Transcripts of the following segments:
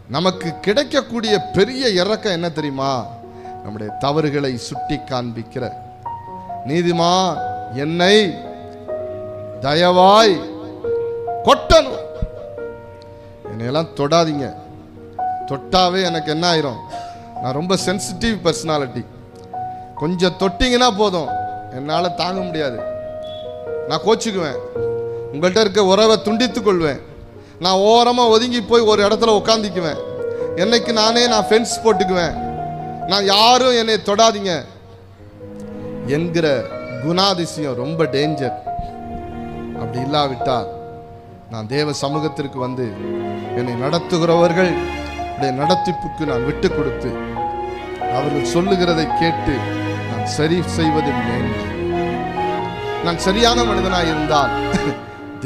நமக்கு கிடைக்கக்கூடிய பெரிய இரக்கம் என்ன தெரியுமா? நம்முடைய தவறுகளை சுட்டி காண்பிக்கிற நீதிமான் என்னை தயவாய் கொட்டணும். என்னையெல்லாம் தொடாதீங்க. தொட்டாவே எனக்கு என்ன ஆயிரும்? நான் ரொம்ப சென்சிட்டிவ் பர்சனாலிட்டி. கொஞ்சம் தொட்டிங்கன்னா போதும், என்னால் தாங்க முடியாது. நான் கோச்சிக்குவேன், உங்கள்கிட்ட இருக்க உறவை துண்டித்துக் கொள்வேன். நான் ஓரமாக ஒதுங்கி போய் ஒரு இடத்துல உட்காந்துக்குவேன். என்னைக்கு நான் ஃபென்ஸ் போட்டுக்குவேன். நான் யாரும் என்னை தொடாதீங்க என்கிற குணாதிசயம் ரொம்ப டேஞ்சர். அப்படி இல்லாவிட்டால் நான் தேவ சமூகத்திற்கு வந்து என்னை நடத்துகிறவர்கள் நடத்திப்புக்கு நான் விட்டு கொடுத்து அவர்கள் சொல்லுகிறதை கேட்டு நான் சரி செய்வது மேன்மை. நான் சரியான மனிதனாய் இருந்தால்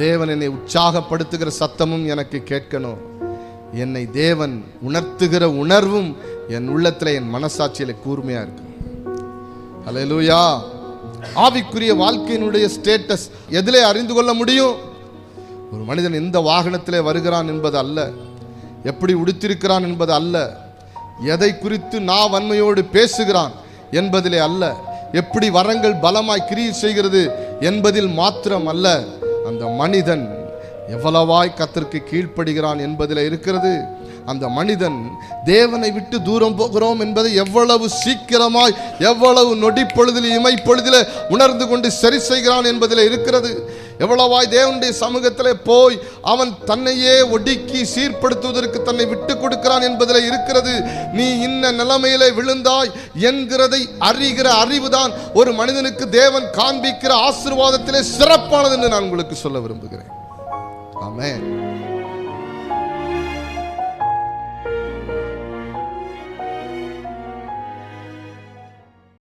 தேவன் என்னை உற்சாகப்படுத்துகிற சத்தமும் எனக்கு கேட்கணும். என்னை தேவன் உணர்த்துகிற உணர்வும் என் உள்ளத்துல, என் மனசாட்சியில கூர்மையா இருக்கு. அல்லேலூயா. ஆவிக்குரிய வாழ்க்கையினுடைய ஸ்டேட்டஸ் எதிலே அறிந்து கொள்ள முடியும்? ஒரு மனிதன் எந்த வாகனத்திலே வருகிறான் என்பது அல்ல, எப்படி உடுத்திருக்கிறான் என்பது அல்ல, எதை குறித்து நான் வன்மையோடு பேசுகிறான் என்பதிலே அல்ல, எப்படி வரங்கள் பலமாய் கிரியை செய்கிறது என்பதில் மாத்திரம் அல்ல, அந்த மனிதன் எவ்வளவாய் கர்த்தருக்கு கீழ்ப்படுகிறான் என்பதில் இருக்கிறது. அந்த மனிதன் தேவனை விட்டு தூரம் போகிறோம் என்பதை எவ்வளவு சீக்கிரமாய், எவ்வளவு நொடி பொழுதில், இமை பொழுதில் உணர்ந்து கொண்டு சரி செய்கிறான் என்பதில் இருக்கிறது. எவ்வளவாய் தேவனுடைய சமூகத்திலே போய் அவன் தன்னையே ஒடுக்கி சீர்படுத்துவதற்கு தன்னை விட்டு கொடுக்கிறான் என்பதில் இருக்கிறது. நீ இன்ன நிலைமையிலே விழுந்தாய் என்கிறதை அறிகிற அறிவுதான் ஒரு மனிதனுக்கு தேவன் காண்பிக்கிற ஆசீர்வாதத்திலே சிறப்பானது என்று நான் உங்களுக்கு சொல்ல விரும்புகிறேன். ஆமென்.